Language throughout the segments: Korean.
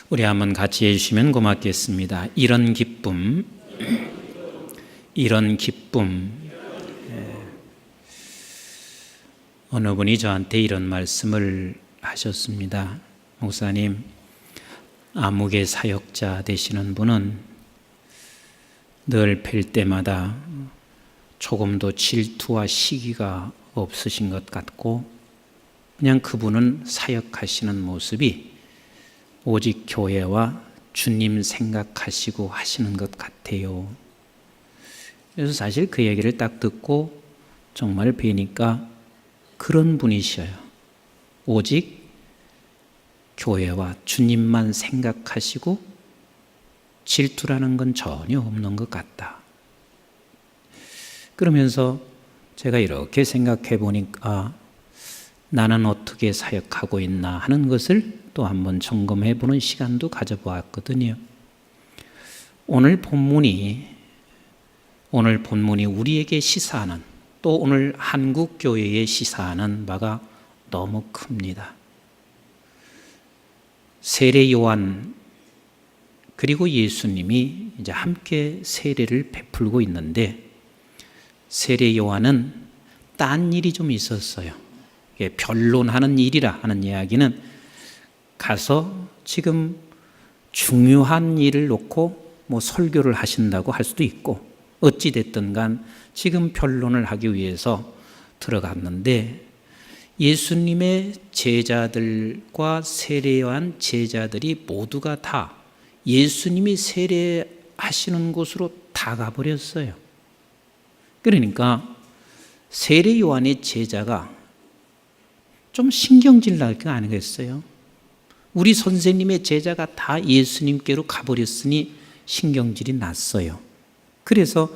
우리 한번 같이 해주시면 고맙겠습니다. 이런 기쁨. 어느 분이 저한테 이런 말씀을 하셨습니다. 목사님, 암흑의 사역자 되시는 분은 늘 뵐 때마다 조금도 질투와 시기가 없으신 것 같고, 그냥 그분은 사역하시는 모습이 오직 교회와 주님 생각하시고 하시는 것 같아요. 그래서 사실 그 얘기를 딱 듣고 정말 뵈니까 그런 분이셔요. 오직 교회와 주님만 생각하시고 질투라는 건 전혀 없는 것 같다. 그러면서 제가 이렇게 생각해 보니까 나는 어떻게 사역하고 있나 하는 것을 또 한번 점검해 보는 시간도 가져보았거든요. 오늘 본문이 우리에게 시사하는, 또 오늘 한국 교회에 시사하는 바가 너무 큽니다. 세례 요한 그리고 예수님이 이제 함께 세례를 베풀고 있는데, 세례 요한은 딴 일이 좀 있었어요. 변론하는 일이라 하는 이야기는 가서 지금 중요한 일을 놓고 설교를 하신다고 할 수도 있고, 어찌됐든 간 지금 변론을 하기 위해서 들어갔는데, 예수님의 제자들과 세례한 제자들이 모두가 다 예수님이 세례하시는 곳으로 다 가버렸어요. 그러니까 세례 요한의 제자가 좀 신경질 날 거 아니겠어요? 우리 선생님의 제자가 다 예수님께로 가버렸으니 신경질이 났어요. 그래서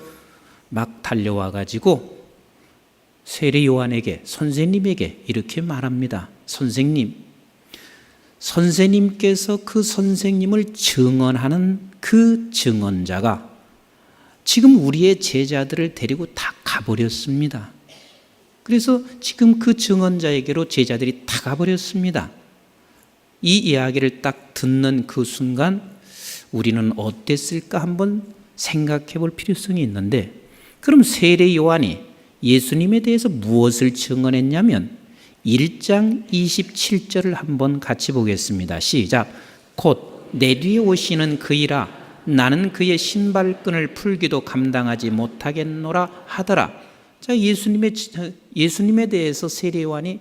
막 달려와 가지고 세례 요한에게, 선생님에게 이렇게 말합니다. 선생님께서 그 선생님을 증언하는 그 증언자가 지금 우리의 제자들을 데리고 다 가버렸습니다. 그래서 지금 그 증언자에게로 제자들이 다 가버렸습니다. 이 이야기를 딱 듣는 그 순간 우리는 어땠을까 한번 생각해 볼 필요성이 있는데, 그럼 세례 요한이 예수님에 대해서 무엇을 증언했냐면 1장 27절을 한번 같이 보겠습니다. 시작. 곧 내 뒤에 오시는 그이라 나는 그의 신발끈을 풀기도 감당하지 못하겠노라 하더라. 자, 예수님에 대해서 세례 요한이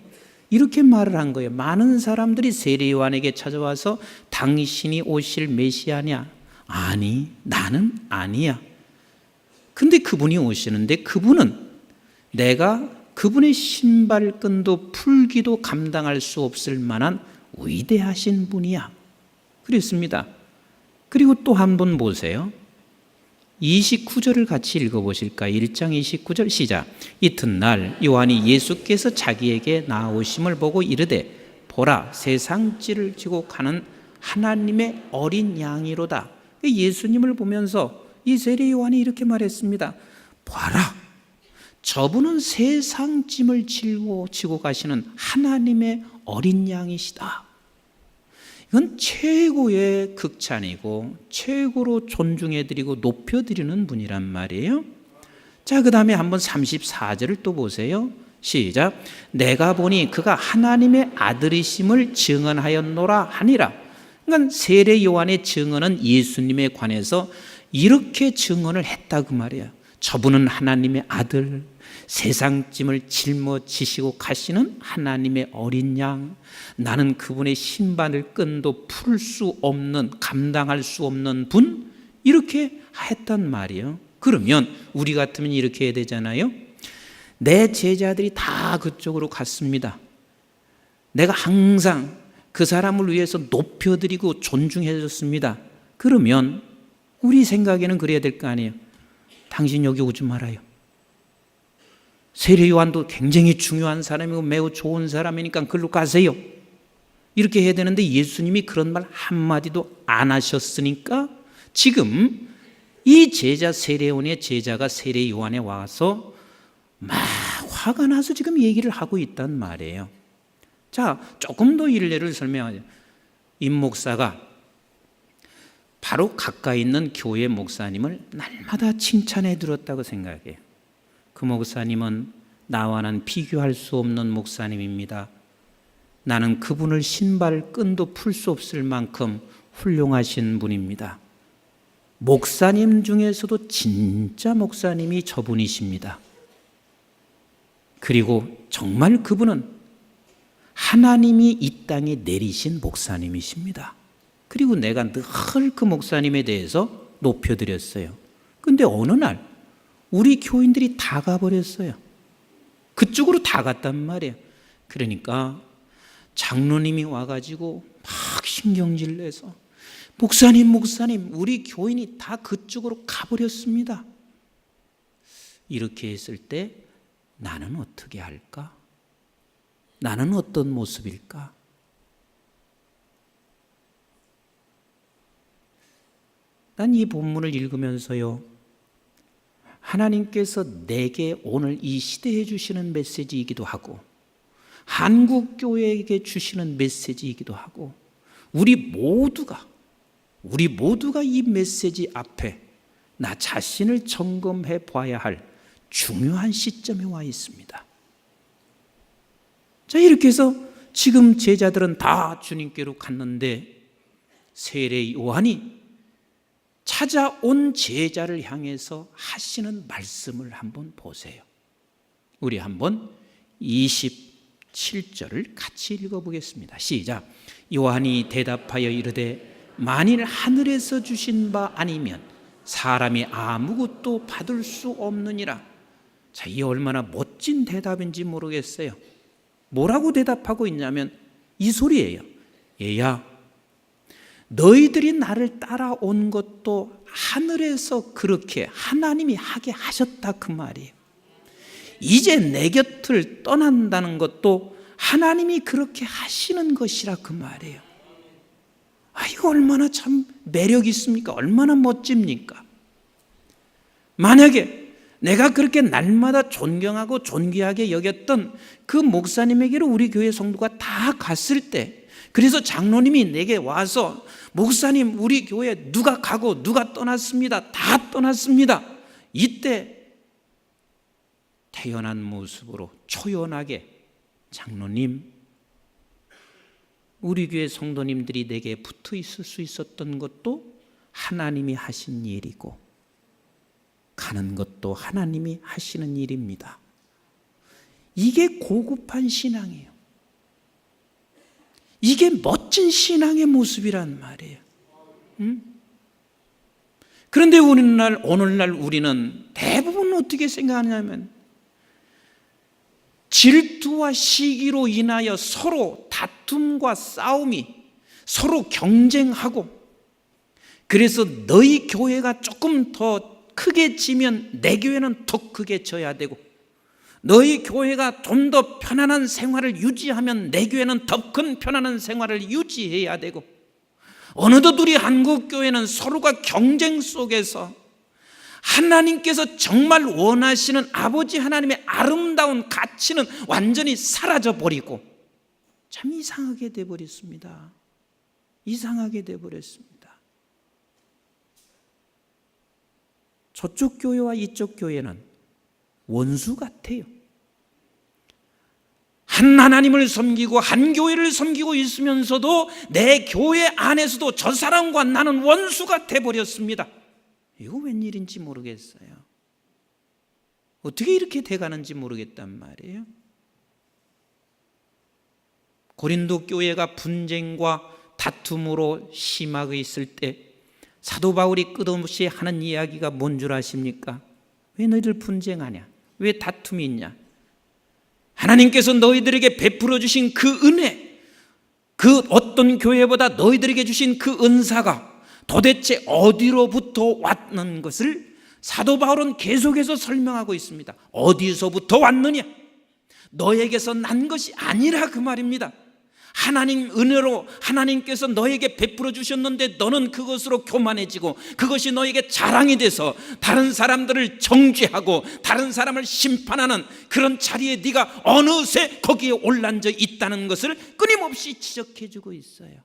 이렇게 말을 한 거예요. 많은 사람들이 세례 요한에게 찾아와서 당신이 오실 메시아냐? 아니, 나는 아니야. 근데 그분이 오시는데 그분은 내가 그분의 신발끈도 풀기도 감당할 수 없을 만한 위대하신 분이야. 그랬습니다. 그리고 또 한 번 보세요. 29절을 같이 읽어보실까요? 1장 29절 시작. 이튿날 요한이 예수께서 자기에게 나오심을 보고 이르되 보라 세상지를 지고 가는 하나님의 어린 양이로다. 예수님을 보면서 이 세례 요한이 이렇게 말했습니다. 봐라, 저분은 세상 짐을 지고 가시는 하나님의 어린 양이시다. 이건 최고의 극찬이고 최고로 존중해드리고 높여드리는 분이란 말이에요. 자, 그 다음에 한번 34절을 또 보세요. 시작. 내가 보니 그가 하나님의 아들이심을 증언하였노라 하니라. 그러니까 세례 요한의 증언은 예수님에 관해서 이렇게 증언을 했다 그 말이에요. 저분은 하나님의 아들, 세상 짐을 짊어지시고 가시는 하나님의 어린 양, 나는 그분의 신발을 끈도 풀 수 없는, 감당할 수 없는 분, 이렇게 했단 말이에요. 그러면 우리 같으면 이렇게 해야 되잖아요. 내 제자들이 다 그쪽으로 갔습니다. 내가 항상 그 사람을 위해서 높여드리고 존중해 줬습니다. 그러면 우리 생각에는 그래야 될 거 아니에요. 당신 여기 오지 말아요. 세례 요한도 굉장히 중요한 사람이고 매우 좋은 사람이니까 그걸로 가세요. 이렇게 해야 되는데 예수님이 그런 말 한마디도 안 하셨으니까 지금 이 제자 세례원의 제자가 세례 요한에 와서 막 화가 나서 지금 얘기를 하고 있단 말이에요. 자, 조금 더 일례를 설명하죠. 임 목사가 바로 가까이 있는 교회 목사님을 날마다 칭찬해 들었다고 생각해요. 그 목사님은 나와는 비교할 수 없는 목사님입니다. 나는 그분을 신발 끈도 풀 수 없을 만큼 훌륭하신 분입니다. 목사님 중에서도 진짜 목사님이 저분이십니다. 그리고 정말 그분은 하나님이 이 땅에 내리신 목사님이십니다. 그리고 내가 늘 그 목사님에 대해서 높여드렸어요. 근데 어느 날 우리 교인들이 다 가버렸어요. 그쪽으로 다 갔단 말이에요. 그러니까 장로님이 와가지고 막 신경질 내서 목사님 우리 교인이 다 그쪽으로 가버렸습니다. 이렇게 했을 때 나는 어떻게 할까? 나는 어떤 모습일까? 난 이 본문을 읽으면서요, 하나님께서 내게 오늘 이 시대에 주시는 메시지이기도 하고 한국교회에게 주시는 메시지이기도 하고 우리 모두가 이 메시지 앞에 나 자신을 점검해 봐야 할 중요한 시점에 와 있습니다. 자, 이렇게 해서 지금 제자들은 다 주님께로 갔는데 세례 요한이 찾아온 제자를 향해서 하시는 말씀을 한번 보세요. 우리 한번 27절을 같이 읽어보겠습니다. 시작. 요한이 대답하여 이르되 만일 하늘에서 주신 바 아니면 사람이 아무것도 받을 수 없느니라. 자, 이 얼마나 멋진 대답인지 모르겠어요. 뭐라고 대답하고 있냐면 이 소리예요. 얘야, 너희들이 나를 따라온 것도 하늘에서 그렇게 하나님이 하게 하셨다 그 말이에요. 이제 내 곁을 떠난다는 것도 하나님이 그렇게 하시는 것이라 그 말이에요. 이거 얼마나 참 매력 있습니까? 얼마나 멋집니까? 만약에 내가 그렇게 날마다 존경하고 존귀하게 여겼던 그 목사님에게로 우리 교회 성도가 다 갔을 때, 그래서 장로님이 내게 와서 목사님 우리 교회 누가 가고 누가 떠났습니다. 다 떠났습니다. 이때 태연한 모습으로 초연하게 장로님, 우리 교회 성도님들이 내게 붙어 있을 수 있었던 것도 하나님이 하신 일이고 가는 것도 하나님이 하시는 일입니다. 이게 고급한 신앙이에요. 이게 멋진 신앙의 모습이란 말이에요. 그런데 오늘날 우리는 대부분 어떻게 생각하냐면 질투와 시기로 인하여 서로 다툼과 싸움이 서로 경쟁하고, 그래서 너희 교회가 조금 더 크게 지면 내 교회는 더 크게 져야 되고, 너희 교회가 좀 더 편안한 생활을 유지하면 내 교회는 더 큰 편안한 생활을 유지해야 되고, 어느덧 우리 한국교회는 서로가 경쟁 속에서 하나님께서 정말 원하시는 아버지 하나님의 아름다운 가치는 완전히 사라져버리고 참 이상하게 돼버렸습니다. 이상하게 돼버렸습니다. 저쪽 교회와 이쪽 교회는 원수 같아요. 한 하나님을 섬기고 한 교회를 섬기고 있으면서도 내 교회 안에서도 저 사람과 나는 원수가 돼버렸습니다. 이거 웬일인지 모르겠어요. 어떻게 이렇게 돼가는지 모르겠단 말이에요. 고린도 교회가 분쟁과 다툼으로 심하게 있을 때 사도 바울이 끝없이 하는 이야기가 뭔 줄 아십니까? 왜 너희들 분쟁하냐? 왜 다툼이 있냐? 하나님께서 너희들에게 베풀어 주신 그 은혜, 그 어떤 교회보다 너희들에게 주신 그 은사가 도대체 어디로부터 왔는 것을 사도 바울은 계속해서 설명하고 있습니다. 어디서부터 왔느냐? 너에게서 난 것이 아니라 그 말입니다. 하나님 은혜로 하나님께서 너에게 베풀어 주셨는데 너는 그것으로 교만해지고 그것이 너에게 자랑이 돼서 다른 사람들을 정죄하고 다른 사람을 심판하는 그런 자리에 네가 어느새 거기에 올라앉아 있다는 것을 끊임없이 지적해 주고 있어요.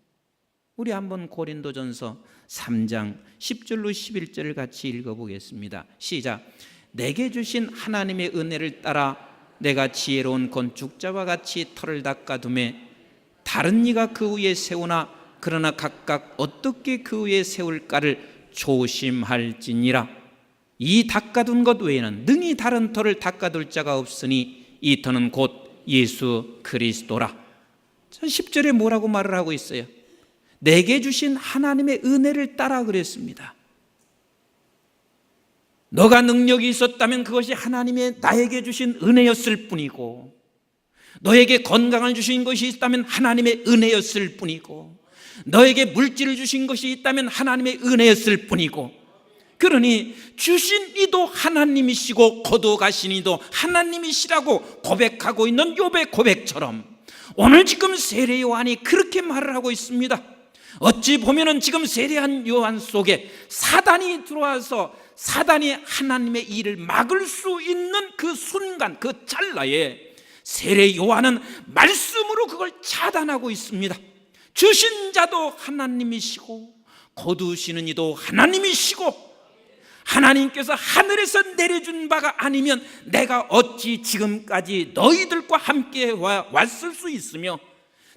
우리 한번 고린도전서 3장 10절로 11절을 같이 읽어보겠습니다. 시작. 내게 주신 하나님의 은혜를 따라 내가 지혜로운 건축자와 같이 터를 닦아두매 다른 이가 그 위에 세우나 그러나 각각 어떻게 그 위에 세울까를 조심할지니라. 이 닦아둔 것 외에는 능히 다른 터를 닦아둘 자가 없으니 이 터는 곧 예수 그리스도라. 10절에 뭐라고 말을 하고 있어요? 내게 주신 하나님의 은혜를 따라 그랬습니다. 너가 능력이 있었다면 그것이 하나님의 나에게 주신 은혜였을 뿐이고, 너에게 건강을 주신 것이 있다면 하나님의 은혜였을 뿐이고, 너에게 물질을 주신 것이 있다면 하나님의 은혜였을 뿐이고, 그러니 주신 이도 하나님이시고 거두어가신 이도 하나님이시라고 고백하고 있는 욥의 고백처럼 오늘 지금 세례 요한이 그렇게 말을 하고 있습니다. 어찌 보면은 지금 세례한 요한 속에 사단이 들어와서 사단이 하나님의 일을 막을 수 있는 그 순간, 그 찰나에 세례 요한은 말씀으로 그걸 차단하고 있습니다. 주신 자도 하나님이시고 거두시는 이도 하나님이시고, 하나님께서 하늘에서 내려준 바가 아니면 내가 어찌 지금까지 너희들과 함께 왔을 수 있으며,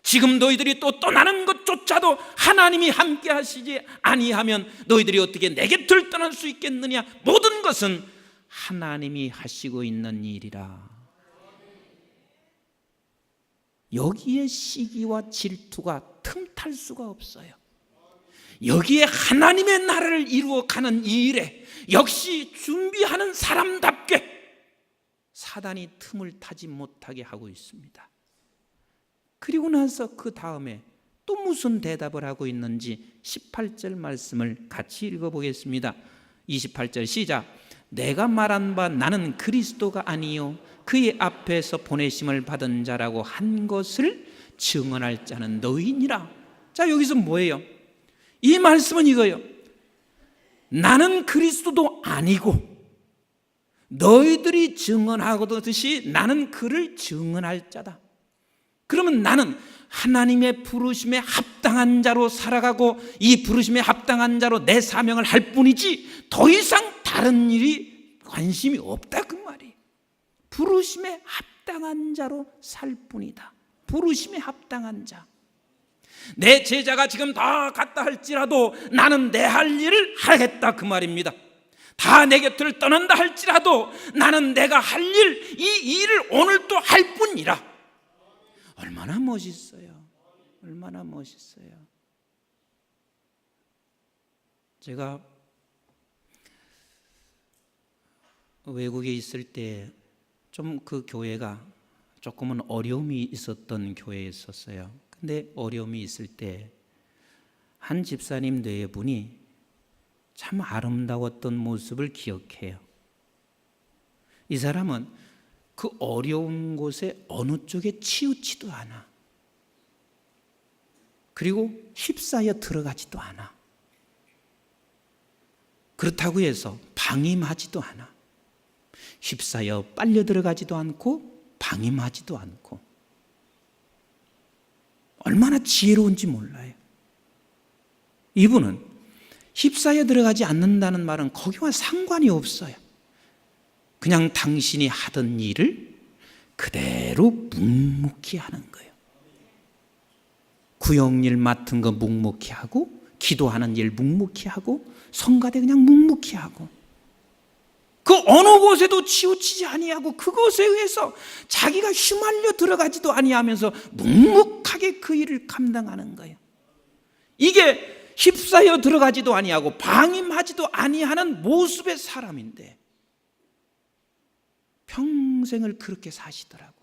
지금 너희들이 또 떠나는 것조차도 하나님이 함께 하시지 아니하면 너희들이 어떻게 내 곁을 떠날 수 있겠느냐. 모든 것은 하나님이 하시고 있는 일이라. 여기에 시기와 질투가 틈탈 수가 없어요. 여기에 하나님의 나라를 이루어가는 이 일에 역시 준비하는 사람답게 사단이 틈을 타지 못하게 하고 있습니다. 그리고 나서 그 다음에 또 무슨 대답을 하고 있는지 18절 말씀을 같이 읽어보겠습니다. 28절 시작. 내가 말한 바 나는 그리스도가 아니요 그의 앞에서 보내심을 받은 자라고 한 것을 증언할 자는 너희니라. 자, 여기서 뭐예요? 이 말씀은 이거예요. 나는 그리스도도 아니고 너희들이 증언하듯이 나는 그를 증언할 자다. 그러면 나는 하나님의 부르심에 합당한 자로 살아가고 이 부르심에 합당한 자로 내 사명을 할 뿐이지 더 이상 다른 일이 관심이 없다, 그 말이. 부르심에 합당한 자로 살 뿐이다. 부르심에 합당한 자. 내 제자가 지금 다 갔다 할지라도 나는 내 할 일을 하겠다, 그 말입니다. 다 내 곁을 떠난다 할지라도 나는 내가 할 일, 이 일을 오늘 또 할 뿐이라. 얼마나 멋있어요. 얼마나 멋있어요. 제가 외국에 있을 때 좀 그 교회가 조금은 어려움이 있었던 교회였었어요. 근데 어려움이 있을 때 한 집사님 네 분이 참 아름다웠던 모습을 기억해요. 이 사람은 그 어려운 곳에 어느 쪽에 치우치도 않아. 그리고 휩싸여 들어가지도 않아. 그렇다고 해서 방임하지도 않아. 휩싸여 빨려 들어가지도 않고 방임하지도 않고. 얼마나 지혜로운지 몰라요. 이분은 휩싸여 들어가지 않는다는 말은 거기와 상관이 없어요. 그냥 당신이 하던 일을 그대로 묵묵히 하는 거예요. 구역일 맡은 거 묵묵히 하고, 기도하는 일 묵묵히 하고, 성가대 그냥 묵묵히 하고, 그 어느 곳에도 치우치지 아니하고 그것에 의해서 자기가 휘말려 들어가지도 아니하면서 묵묵하게 그 일을 감당하는 거예요. 이게 휩싸여 들어가지도 아니하고 방임하지도 아니하는 모습의 사람인데 평생을 그렇게 사시더라고.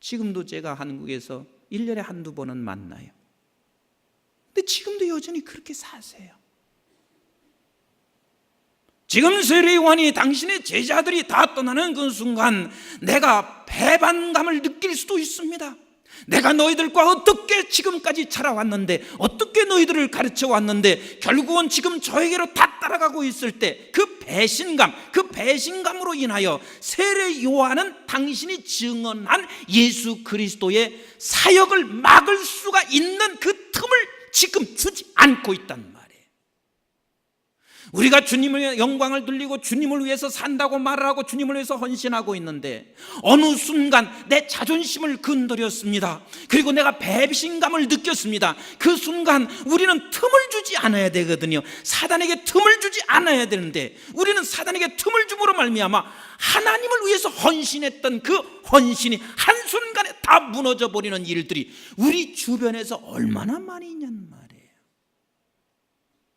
지금도 제가 한국에서 1년에 한두 번은 만나요. 근데 지금도 여전히 그렇게 사세요. 지금 세례 요한이 당신의 제자들이 다 떠나는 그 순간 내가 배반감을 느낄 수도 있습니다. 내가 너희들과 어떻게 지금까지 자라왔는데, 어떻게 너희들을 가르쳐 왔는데 결국은 지금 저에게로 다 따라가고 있을 때 그 배신감, 그 배신감으로 인하여 세례 요한은 당신이 증언한 예수 그리스도의 사역을 막을 수가 있는 그 틈을 지금 주지 않고 있단 말이에요. 우리가 주님의 영광을 돌리고 주님을 위해서 산다고 말을 하고 주님을 위해서 헌신하고 있는데 어느 순간 내 자존심을 건드렸습니다. 그리고 내가 배신감을 느꼈습니다. 그 순간 우리는 틈을 주지 않아야 되거든요. 사단에게 틈을 주지 않아야 되는데 우리는 사단에게 틈을 줌으로 말미암아 하나님을 위해서 헌신했던 그 헌신이 한순간에 다 무너져 버리는 일들이 우리 주변에서 얼마나 많이 있냐는 말이에요.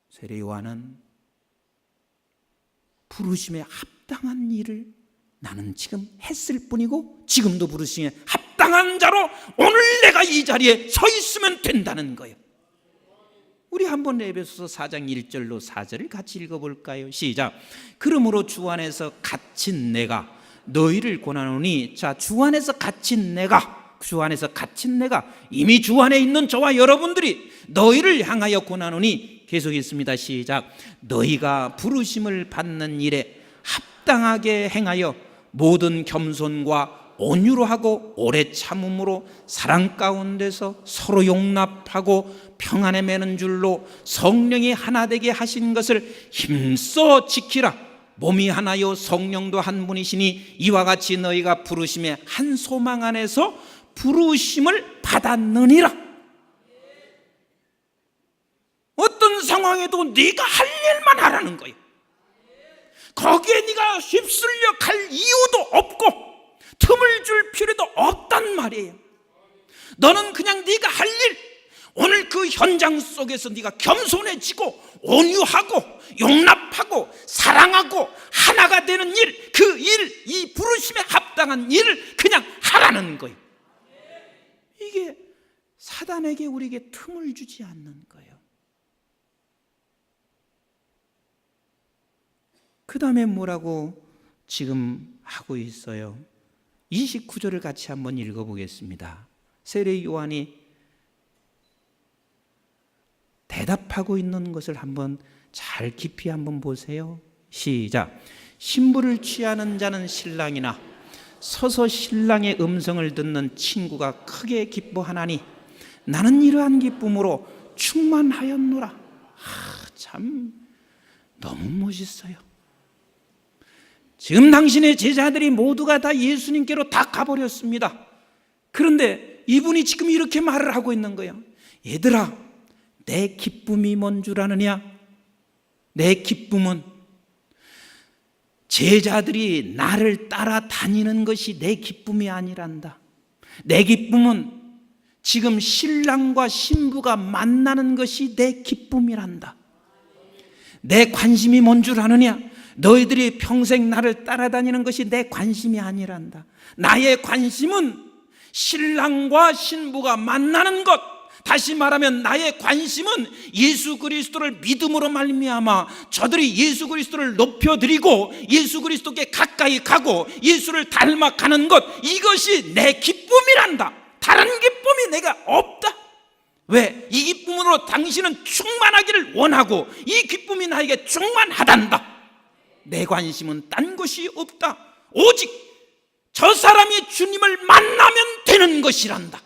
세례 요한은 부르심에 합당한 일을 나는 지금 했을 뿐이고 지금도 부르심에 합당한 자로 오늘 내가 이 자리에 서 있으면 된다는 거예요. 우리 한번 에베소서 4장 1절로 4절을 같이 읽어볼까요? 시작. 그러므로 주 안에서 갇힌 내가 너희를 권하노니, 자, 주 안에서 갇힌 내가 이미 주 안에 있는 저와 여러분들이 너희를 향하여 권하노니, 계속 있습니다. 시작. 너희가 부르심을 받는 일에 합당하게 행하여 모든 겸손과 온유로 하고 오래 참음으로 사랑 가운데서 서로 용납하고 평안에 매는 줄로 성령이 하나 되게 하신 것을 힘써 지키라. 몸이 하나요 성령도 한 분이시니 이와 같이 너희가 부르심의 한 소망 안에서 부르심을 받았느니라. 어떤 상황에도 네가 할 일만 하라는 거예요. 거기에 네가 휩쓸려 갈 이유도 없고 틈을 줄 필요도 없단 말이에요. 너는 그냥 네가 할 일, 오늘 그 현장 속에서 네가 겸손해지고 온유하고 용납하고 사랑하고 하나가 되는 일, 그 일, 이 부르심에 합당한 일을 그냥 하라는 거예요. 이게 사단에게 우리에게 틈을 주지 않는 거예요. 그 다음에 뭐라고 지금 하고 있어요? 29절을 같이 한번 읽어보겠습니다. 세례 요한이 대답하고 있는 것을 한번 잘 깊이 한번 보세요. 시작. 신부를 취하는 자는 신랑이나 서서 신랑의 음성을 듣는 친구가 크게 기뻐하나니 나는 이러한 기쁨으로 충만하였노라. 참 너무 멋있어요. 지금 당신의 제자들이 모두가 다 예수님께로 다 가버렸습니다. 그런데 이분이 지금 이렇게 말을 하고 있는 거예요. 얘들아, 내 기쁨이 뭔 줄 아느냐? 내 기쁨은 제자들이 나를 따라다니는 것이 내 기쁨이 아니란다. 내 기쁨은 지금 신랑과 신부가 만나는 것이 내 기쁨이란다. 내 관심이 뭔 줄 아느냐? 너희들이 평생 나를 따라다니는 것이 내 관심이 아니란다. 나의 관심은 신랑과 신부가 만나는 것, 다시 말하면 나의 관심은 예수 그리스도를 믿음으로 말미암아 저들이 예수 그리스도를 높여드리고 예수 그리스도께 가까이 가고 예수를 닮아가는 것, 이것이 내 기쁨이란다. 다른 기쁨이 내가 없다. 왜? 이 기쁨으로 당신은 충만하기를 원하고 이 기쁨이 나에게 충만하단다. 내 관심은 딴 것이 없다. 오직 저 사람이 주님을 만나면 되는 것이란다.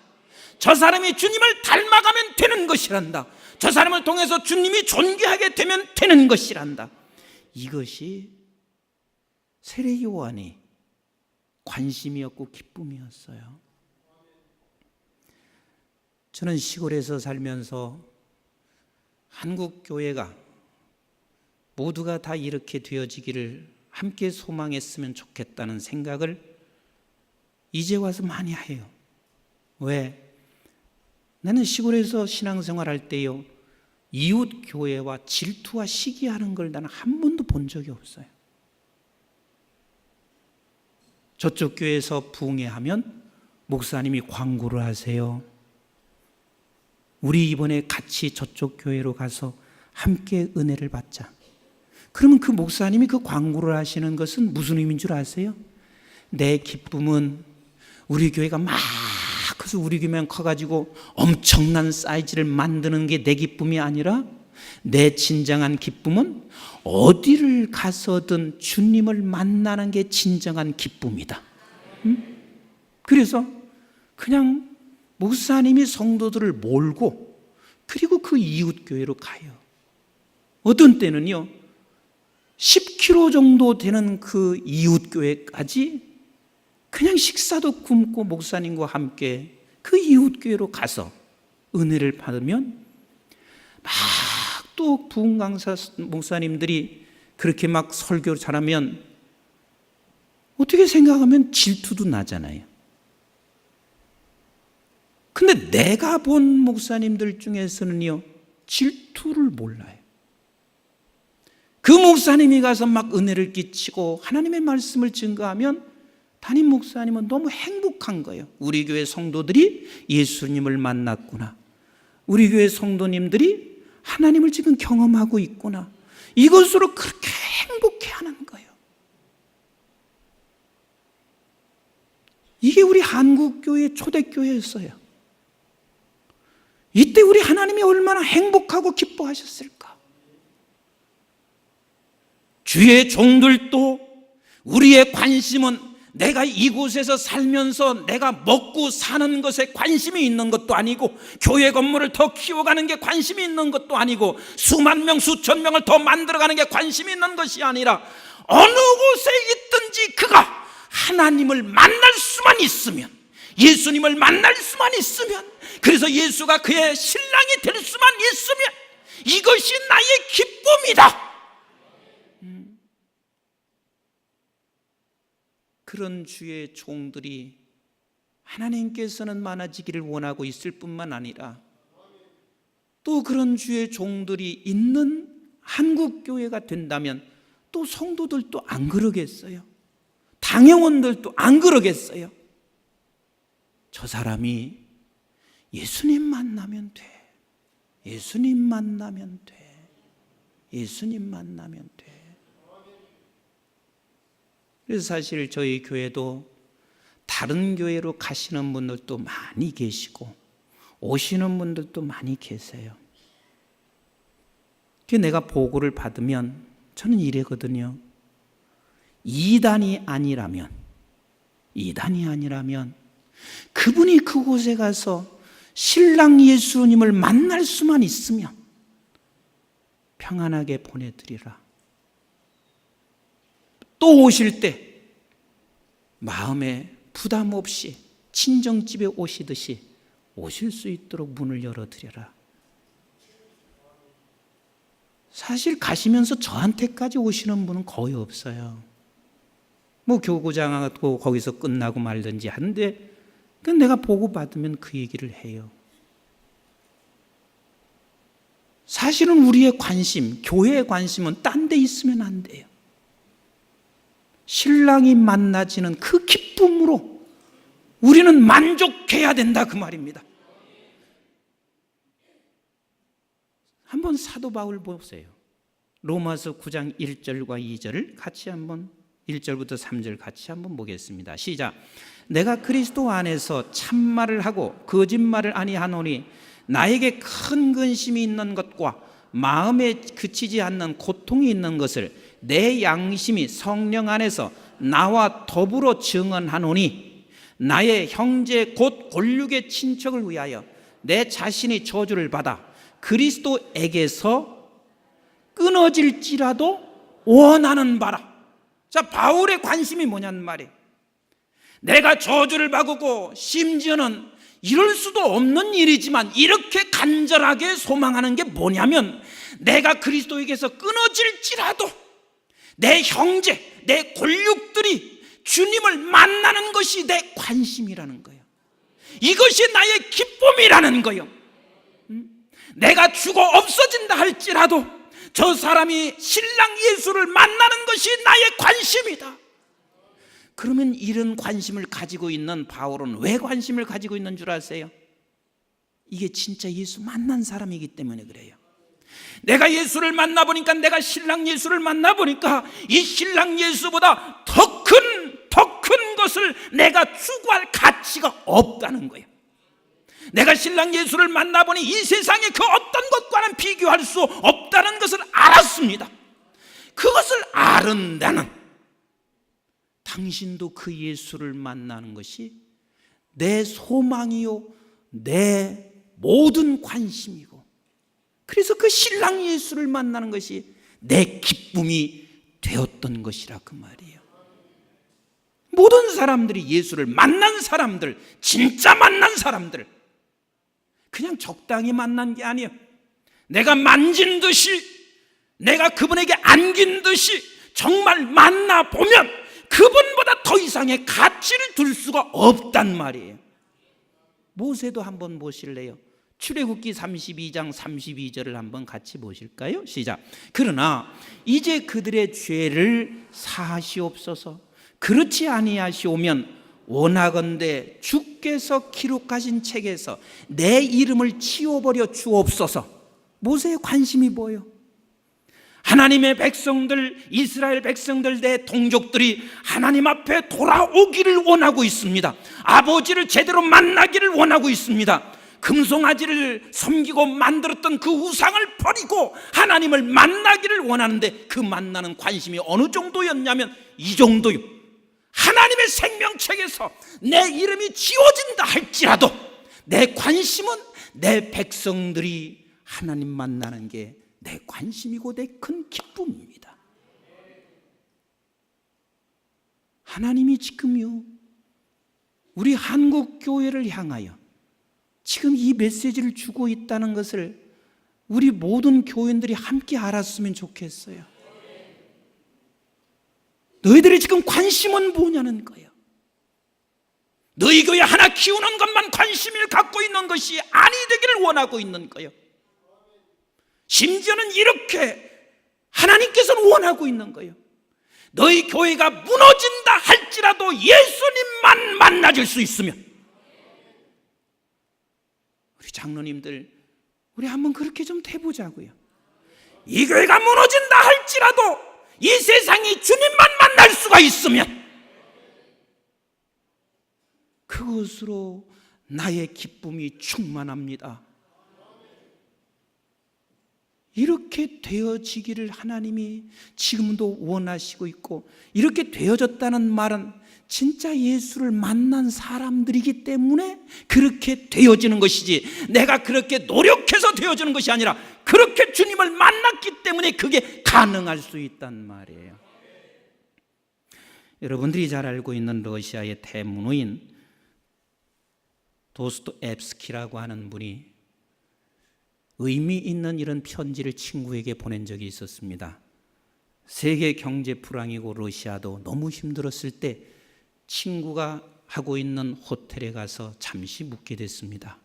저 사람이 주님을 닮아가면 되는 것이란다. 저 사람을 통해서 주님이 존귀하게 되면 되는 것이란다. 이것이 세례 요한의 관심이었고 기쁨이었어요. 저는 시골에서 살면서 한국 교회가 모두가 다 이렇게 되어지기를 함께 소망했으면 좋겠다는 생각을 이제 와서 많이 해요. 왜? 나는 시골에서 신앙생활할 때요, 이웃 교회와 질투와 시기하는 걸 나는 한 번도 본 적이 없어요. 저쪽 교회에서 부흥회하면 목사님이 광고를 하세요. 우리 이번에 같이 저쪽 교회로 가서 함께 은혜를 받자. 그러면 그 목사님이 그 광고를 하시는 것은 무슨 의미인 줄 아세요? 내 기쁨은 우리 교회가 막 커서 우리 교회만 커가지고 엄청난 사이즈를 만드는 게 내 기쁨이 아니라 내 진정한 기쁨은 어디를 가서든 주님을 만나는 게 진정한 기쁨이다. 그래서 그냥 목사님이 성도들을 몰고 그리고 그 이웃교회로 가요. 어떤 때는요 10km 정도 되는 그 이웃교회까지 그냥 식사도 굶고 목사님과 함께 그 이웃교회로 가서 은혜를 받으면 막 또 부흥 강사 목사님들이 그렇게 막 설교를 잘하면 어떻게 생각하면 질투도 나잖아요. 근데 내가 본 목사님들 중에서는요 질투를 몰라요. 그 목사님이 가서 막 은혜를 끼치고 하나님의 말씀을 증거하면 담임 목사님은 너무 행복한 거예요. 우리 교회 성도들이 예수님을 만났구나, 우리 교회 성도님들이 하나님을 지금 경험하고 있구나, 이것으로 그렇게 행복해하는 거예요. 이게 우리 한국교회 초대교회였어요. 이때 우리 하나님이 얼마나 행복하고 기뻐하셨을까. 주의 종들도 우리의 관심은 내가 이곳에서 살면서 내가 먹고 사는 것에 관심이 있는 것도 아니고, 교회 건물을 더 키워가는 게 관심이 있는 것도 아니고, 수만 명 수천 명을 더 만들어가는 게 관심이 있는 것이 아니라 어느 곳에 있든지 그가 하나님을 만날 수만 있으면, 예수님을 만날 수만 있으면, 그래서 예수가 그의 신랑이 될 수만 있으면 이것이 나의 기쁨이다. 그런 주의 종들이 하나님께서는 많아지기를 원하고 있을 뿐만 아니라 또 그런 주의 종들이 있는 한국교회가 된다면 또 성도들도 안 그러겠어요? 당회원들도 안 그러겠어요? 저 사람이 예수님 만나면 돼, 예수님 만나면 돼, 예수님 만나면 돼. 그래서 사실 저희 교회도 다른 교회로 가시는 분들도 많이 계시고 오시는 분들도 많이 계세요. 내가 보고를 받으면 저는 이래거든요. 이단이 아니라면 그분이 그곳에 가서 신랑 예수님을 만날 수만 있으면 평안하게 보내드리라. 또 오실 때 마음에 부담 없이 친정집에 오시듯이 오실 수 있도록 문을 열어드려라. 사실 가시면서 저한테까지 오시는 분은 거의 없어요. 뭐 교구장하고 거기서 끝나고 말든지 하는데, 내가 보고받으면 그 얘기를 해요. 사실은 우리의 관심, 교회의 관심은 딴 데 있으면 안 돼요. 신랑이 만나지는 그 기쁨으로 우리는 만족해야 된다, 그 말입니다. 한번 사도 바울 보세요. 로마서 9장 1절과 2절을 같이 한번, 1절부터 3절 같이 한번 보겠습니다. 시작. 내가 그리스도 안에서 참말을 하고 거짓말을 아니하노니 나에게 큰 근심이 있는 것과 마음에 그치지 않는 고통이 있는 것을 내 양심이 성령 안에서 나와 더불어 증언하노니, 나의 형제 곧 골육의 친척을 위하여 내 자신이 저주를 받아 그리스도에게서 끊어질지라도 원하는 바라. 자, 바울의 관심이 뭐냐는 말이에요. 내가 저주를 받고 심지어는 이럴 수도 없는 일이지만 이렇게 간절하게 소망하는 게 뭐냐면, 내가 그리스도에게서 끊어질지라도 내 형제, 내 골육들이 주님을 만나는 것이 내 관심이라는 거예요. 이것이 나의 기쁨이라는 거예요. 내가 죽어 없어진다 할지라도 저 사람이 신랑 예수를 만나는 것이 나의 관심이다. 그러면 이런 관심을 가지고 있는 바울은 왜 관심을 가지고 있는 줄 아세요? 이게 진짜 예수 만난 사람이기 때문에 그래요. 내가 예수를 만나보니까, 내가 신랑 예수를 만나보니까 이 신랑 예수보다 더 큰 것을 내가 추구할 가치가 없다는 거예요. 내가 신랑 예수를 만나보니 이 세상의 그 어떤 것과는 비교할 수 없다는 것을 알았습니다. 그것을 아는 나는, 당신도 그 예수를 만나는 것이 내 소망이요 내 모든 관심이고 그래서 그 신랑 예수를 만나는 것이 내 기쁨이 되었던 것이라 그 말이에요. 모든 사람들이 예수를 만난 사람들, 진짜 만난 사람들, 그냥 적당히 만난 게 아니에요. 내가 만진 듯이, 내가 그분에게 안긴 듯이 정말 만나보면 그분보다 더 이상의 가치를 둘 수가 없단 말이에요. 모세도 한번 보실래요? 출애굽기 32장 32절을 한번 같이 보실까요? 시작. 그러나 이제 그들의 죄를 사하시옵소서. 그렇지 아니하시오면 원하건대 주께서 기록하신 책에서 내 이름을 치워버려 주옵소서. 모세의 관심이 뭐예요? 하나님의 백성들, 이스라엘 백성들, 내 동족들이 하나님 앞에 돌아오기를 원하고 있습니다. 아버지를 제대로 만나기를 원하고 있습니다. 금송아지를 섬기고 만들었던 그 우상을 버리고 하나님을 만나기를 원하는데, 그 만나는 관심이 어느 정도였냐면 이 정도요. 하나님의 생명책에서 내 이름이 지워진다 할지라도 내 관심은 내 백성들이 하나님 만나는 게 내 관심이고 내 큰 기쁨입니다. 하나님이 지금요, 우리 한국 교회를 향하여 지금 이 메시지를 주고 있다는 것을 우리 모든 교인들이 함께 알았으면 좋겠어요. 너희들이 지금 관심은 뭐냐는 거예요. 너희 교회 하나 키우는 것만 관심을 갖고 있는 것이 아니 되기를 원하고 있는 거예요. 심지어는 이렇게 하나님께서는 원하고 있는 거예요. 너희 교회가 무너진다 할지라도 예수님만 만나줄 수 있으면, 우리 장로님들, 우리 한번 그렇게 좀 해보자고요. 이 교회가 무너진다 할지라도 이 세상이 주님만 만날 수가 있으면 그것으로 나의 기쁨이 충만합니다. 이렇게 되어지기를 하나님이 지금도 원하시고 있고, 이렇게 되어졌다는 말은 진짜 예수를 만난 사람들이기 때문에 그렇게 되어지는 것이지, 내가 그렇게 노력해서 되어지는 것이 아니라 그렇게 주님을 만났기 때문에 그게 가능할 수 있단 말이에요. 여러분들이 잘 알고 있는 러시아의 대문호인 도스토옙스키라고 하는 분이 의미 있는 이런 편지를 친구에게 보낸 적이 있었습니다. 세계 경제 불황이고 러시아도 너무 힘들었을 때 친구가 하고 있는 호텔에 가서 잠시 묵게 됐습니다.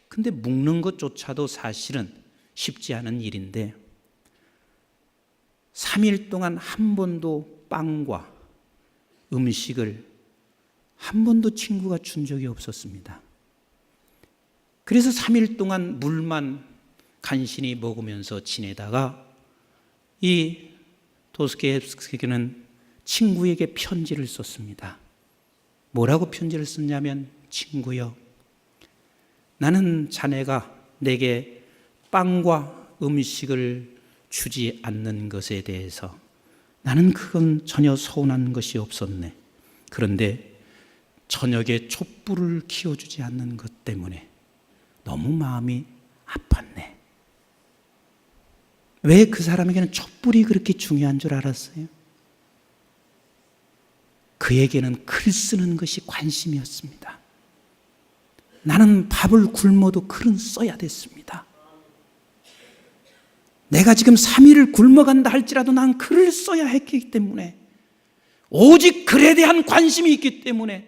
근데 묵는 것조차도 사실은 쉽지 않은 일인데 3일 동안 한 번도 빵과 음식을 한 번도 친구가 준 적이 없었습니다. 그래서 3일 동안 물만 간신히 먹으면서 지내다가 이 도스토옙스키는 친구에게 편지를 썼습니다. 뭐라고 편지를 썼냐면, 친구여, 나는 자네가 내게 빵과 음식을 주지 않는 것에 대해서 나는 그건 전혀 서운한 것이 없었네. 그런데 저녁에 촛불을 키워주지 않는 것 때문에 너무 마음이 아팠네. 왜 그 사람에게는 촛불이 그렇게 중요한 줄 알았어요? 그에게는 글 쓰는 것이 관심이었습니다. 나는 밥을 굶어도 글은 써야 됐습니다. 내가 지금 3일을 굶어간다 할지라도 난 글을 써야 했기 때문에, 오직 글에 대한 관심이 있기 때문에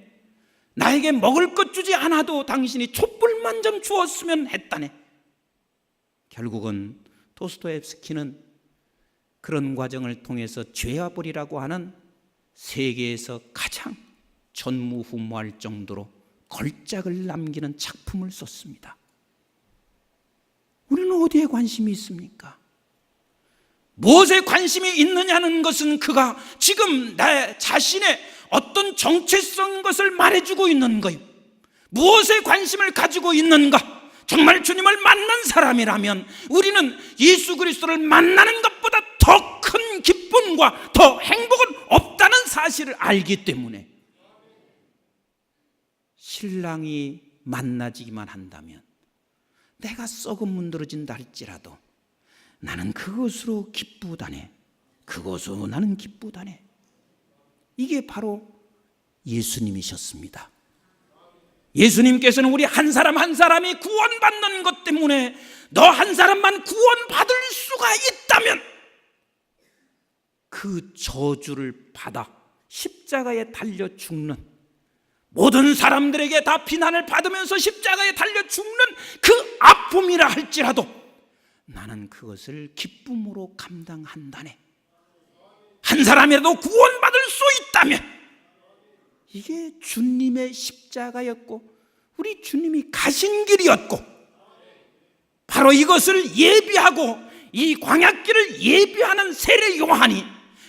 나에게 먹을 것 주지 않아도 당신이 촛불만 좀 주었으면 했다네. 결국은 도스토옙스키는 그런 과정을 통해서 죄와벌이라고 하는 세계에서 가장 전무후무할 정도로 걸작을 남기는 작품을 썼습니다. 우리는 어디에 관심이 있습니까? 무엇에 관심이 있느냐는 것은 그가 지금 내 자신의 어떤 정체성인 것을 말해주고 있는 거예요. 무엇에 관심을 가지고 있는가? 정말 주님을 만난 사람이라면 우리는 예수 그리스도를 만나는 것보다 더 큰 기쁨과 더 행복은 없다는 사실을 알기 때문에, 신랑이 만나지기만 한다면 내가 썩어 문드러진다 할지라도 나는 그것으로 기쁘다네. 그것으로 나는 기쁘다네. 이게 바로 예수님이셨습니다. 예수님께서는 우리 한 사람 한 사람이 구원받는 것 때문에 너 한 사람만 구원받을 수가 있다면 그 저주를 받아 십자가에 달려 죽는, 모든 사람들에게 다 비난을 받으면서 십자가에 달려 죽는 그 아픔이라 할지라도 나는 그것을 기쁨으로 감당한다네. 한 사람이라도 구원받을 수 있다면 이게 주님의 십자가였고 우리 주님이 가신 길이었고, 바로 이것을 예비하고 이 광야길을 예비하는 세례 요한이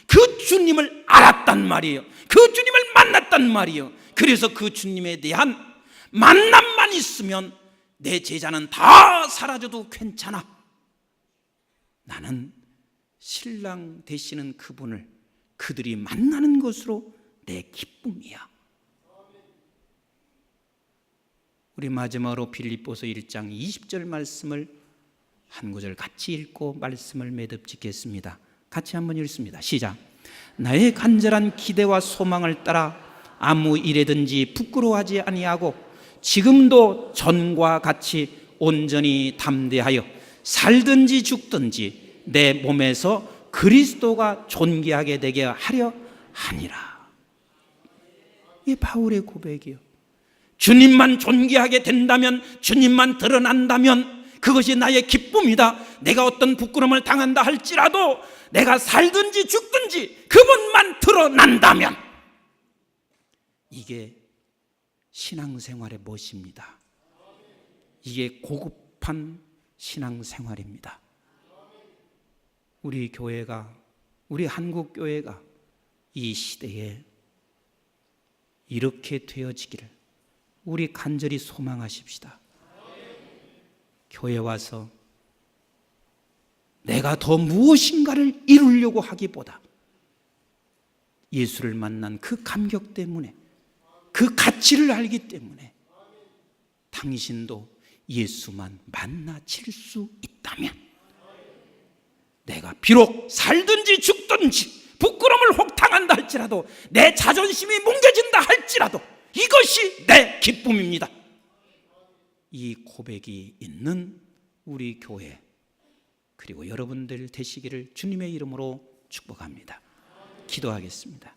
그 주님을 알았단 말이에요. 그 주님을 만났단 말이에요. 그래서 그 주님에 대한 만남만 있으면 내 제자는 다 사라져도 괜찮아. 나는 신랑 되시는 그분을 그들이 만나는 것으로 내 기쁨이야. 우리 마지막으로 빌립보서 1장 20절 말씀을 한 구절 같이 읽고 말씀을 매듭 짓겠습니다. 같이 한번 읽습니다. 시작. 나의 간절한 기대와 소망을 따라 아무 일에든지 부끄러워하지 아니하고 지금도 전과 같이 온전히 담대하여 살든지 죽든지 내 몸에서 그리스도가 존귀하게 되게 하려 하니라. 이게 바울의 고백이요. 주님만 존귀하게 된다면, 주님만 드러난다면 그것이 나의 기쁨이다. 내가 어떤 부끄러움을 당한다 할지라도 내가 살든지 죽든지 그분만 드러난다면 이게 신앙생활의 멋입니다. 이게 고급한 신앙생활입니다. 우리 교회가, 우리 한국교회가 이 시대에 이렇게 되어지기를 우리 간절히 소망하십시다. 교회 와서 내가 더 무엇인가를 이루려고 하기보다 예수를 만난 그 감격 때문에, 그 가치를 알기 때문에 당신도 예수만 만나칠 수 있다면 내가 비록 살든지 죽든지 부끄러움을 혹 당한다 할지라도, 내 자존심이 뭉개진다 할지라도 이것이 내 기쁨입니다. 이 고백이 있는 우리 교회 그리고 여러분들 되시기를 주님의 이름으로 축복합니다. 기도하겠습니다.